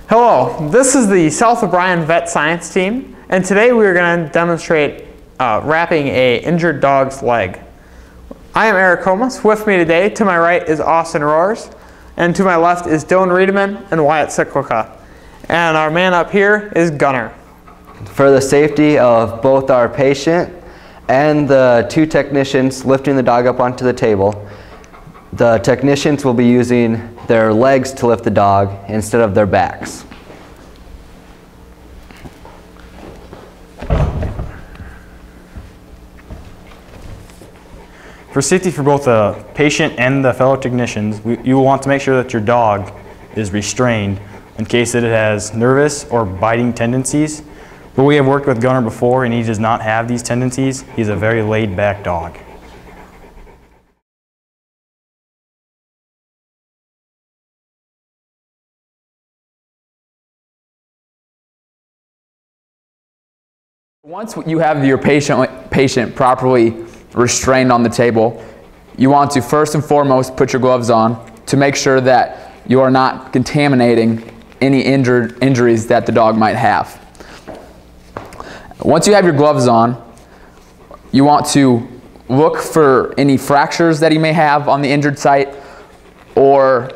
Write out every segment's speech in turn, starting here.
Hello, this is the South O'Brien Vet Science team, and today we are going to demonstrate wrapping an injured dog's leg. I am Eric Comas. With me today, to my right is Austin Roars, and to my left is Dylan Riedemann and Wyatt Cyclica. And our man up here is Gunner. For the safety of both our patient and the two technicians lifting the dog up onto the table, the technicians will be using their legs to lift the dog instead of their backs. For safety for both the patient and the fellow technicians, you will want to make sure that your dog is restrained in case that it has nervous or biting tendencies. But we have worked with Gunner before and he does not have these tendencies. He's a very laid back dog. Once you have your patient properly restrained on the table, you want to first and foremost put your gloves on to make sure that you are not contaminating any injuries that the dog might have. Once you have your gloves on, you want to look for any fractures that he may have on the injured site or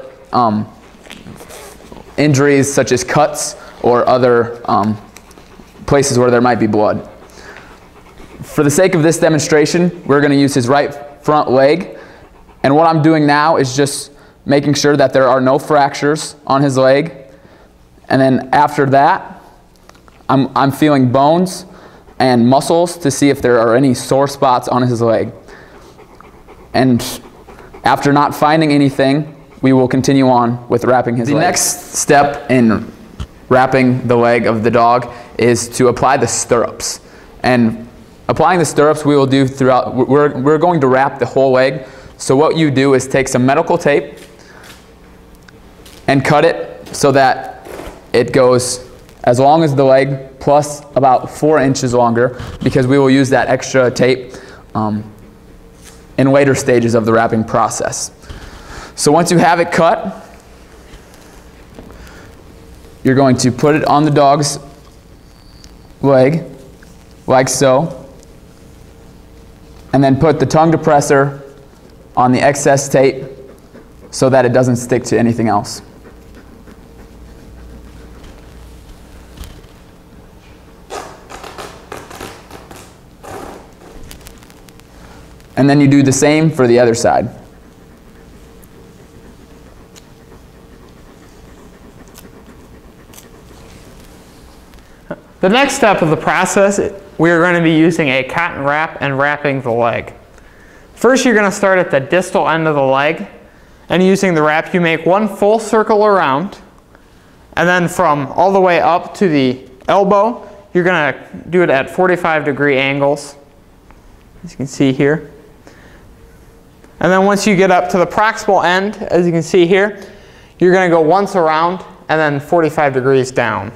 injuries such as cuts or other places where there might be blood. For the sake of this demonstration, we're going to use his right front leg, and what I'm doing now is just making sure that there are no fractures on his leg, and then after that I'm feeling bones and muscles to see if there are any sore spots on his leg. And after not finding anything, we will continue on with wrapping his leg. The next step in wrapping the leg of the dog is to apply the stirrups. And applying the stirrups we will do throughout, we're going to wrap the whole leg. So what you do is take some medical tape and cut it so that it goes as long as the leg plus about 4 inches longer, because we will use that extra tape in later stages of the wrapping process. So once you have it cut, you're going to put it on the dog's leg, like so, and then put the tongue depressor on the excess tape so that it doesn't stick to anything else. And then you do the same for the other side. The next step of the process, we are going to be using a cotton wrap and wrapping the leg. First, you're going to start at the distal end of the leg, and using the wrap you make one full circle around, and then from all the way up to the elbow, you're going to do it at 45-degree angles, as you can see here. And then once you get up to the proximal end, as you can see here, you're going to go once around and then 45 degrees down.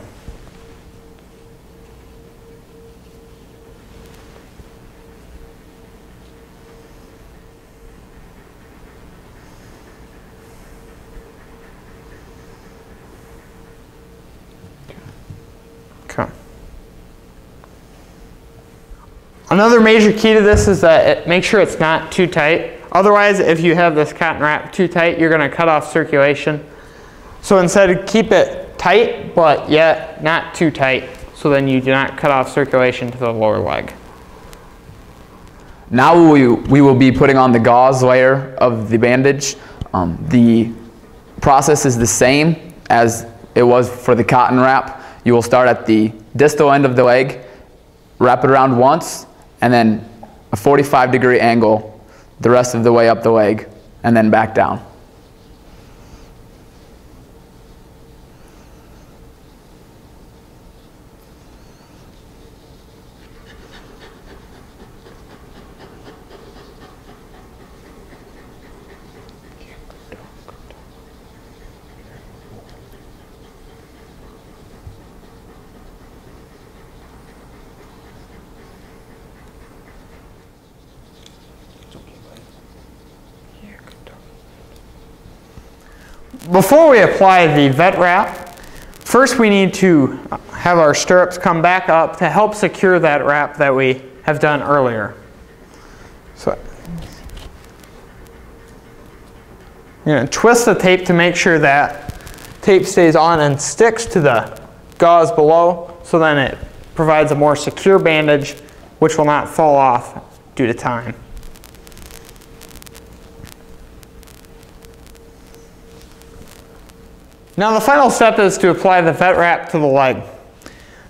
Okay. Another major key to this is that make sure it's not too tight. Otherwise, if you have this cotton wrap too tight, you're going to cut off circulation. So instead, keep it tight, but yet not too tight, so then you do not cut off circulation to the lower leg. Now we will be putting on the gauze layer of the bandage. The process is the same as it was for the cotton wrap. You will start at the distal end of the leg, wrap it around once, and then a 45-degree angle the rest of the way up the leg, and then back down. Before we apply the vet wrap, First, we need to have our stirrups come back up to help secure that wrap that we have done earlier. So you're going to twist the tape to make sure that tape stays on and sticks to the gauze below, so then it provides a more secure bandage which will not fall off due to time. Now the final step is to apply the vet wrap to the leg.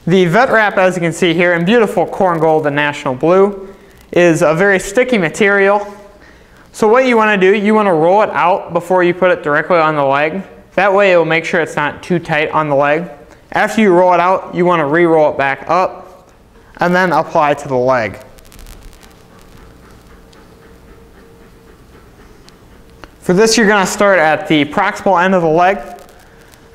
The vet wrap, as you can see here in beautiful corn gold and national blue, is a very sticky material. So what you want to do, you want to roll it out before you put it directly on the leg. That way it will make sure it's not too tight on the leg. After you roll it out, you want to re-roll it back up and then apply to the leg. For this, you're going to start at the proximal end of the leg,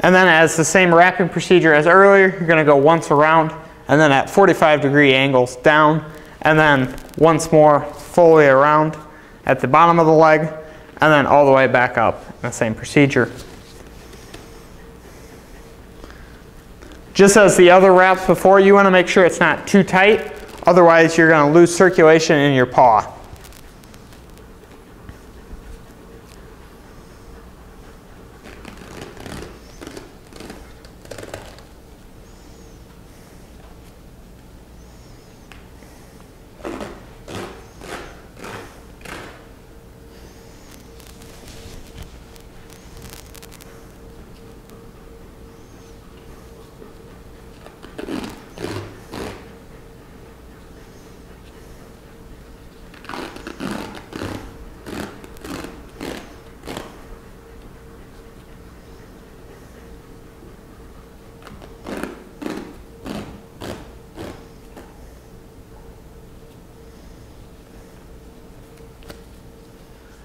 and then as the same wrapping procedure as earlier, you're going to go once around and then at 45-degree angles down, and then once more fully around at the bottom of the leg, and then all the way back up in the same procedure. Just as the other wraps before, you want to make sure it's not too tight, otherwise you're going to lose circulation in your paw.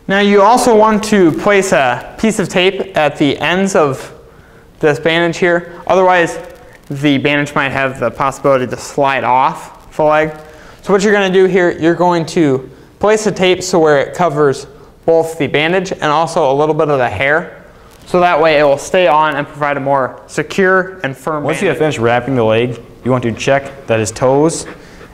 Now you also want to place a piece of tape at the ends of this bandage here. Otherwise, the bandage might have the possibility to slide off the leg. So what you're going to do here, you're going to place the tape so where it covers both the bandage and also a little bit of the hair. So that way it will stay on and provide a more secure and firm Once bandage. you have finished wrapping the leg, you want to check that his toes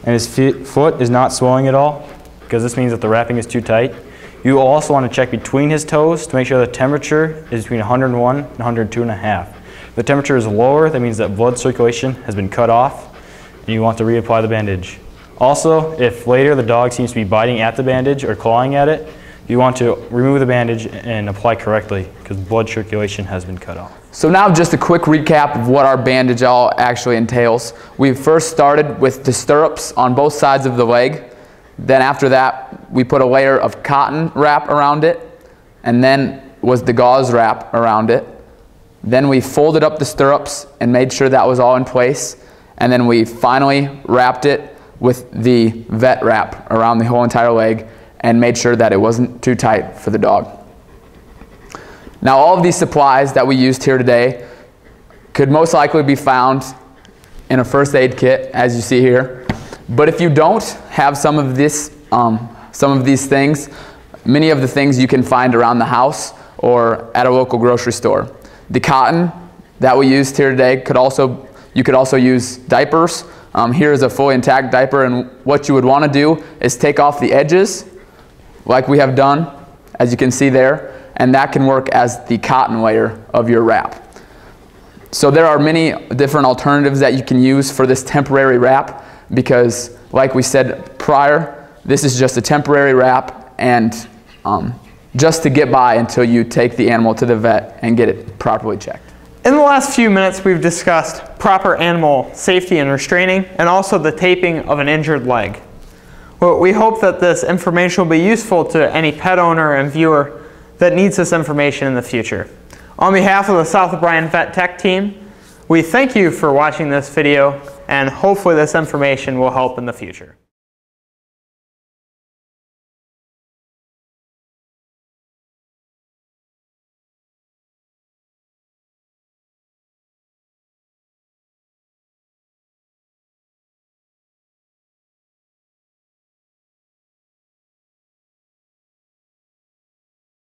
and his foot is not swelling at all, because this means that the wrapping is too tight. You also want to check between his toes to make sure the temperature is between 101 and 102.5. If the temperature is lower, that means that blood circulation has been cut off, and you want to reapply the bandage. Also, if later the dog seems to be biting at the bandage or clawing at it, you want to remove the bandage and apply correctly, because blood circulation has been cut off. So now just a quick recap of what our bandage all actually entails. We first started with the stirrups on both sides of the leg. Then after that, we put a layer of cotton wrap around it, and then was the gauze wrap around it. Then we folded up the stirrups and made sure that was all in place. And then we finally wrapped it with the vet wrap around the whole entire leg and made sure that it wasn't too tight for the dog. Now all of these supplies that we used here today could most likely be found in a first aid kit, as you see here. But if you don't have some of these things, many of the things you can find around the house or at a local grocery store. The cotton that we used here today you could also use diapers. Here is a fully intact diaper, and what you would want to do is take off the edges, like we have done, as you can see there, and that can work as the cotton layer of your wrap. So there are many different alternatives that you can use for this temporary wrap, because like we said prior, this is just a temporary wrap and just to get by until you take the animal to the vet and get it properly checked. In the last few minutes, we've discussed proper animal safety and restraining, and also the taping of an injured leg. Well, we hope that this information will be useful to any pet owner and viewer that needs this information in the future. On behalf of the South O'Brien Vet Tech team, we thank you for watching this video, and hopefully this information will help in the future.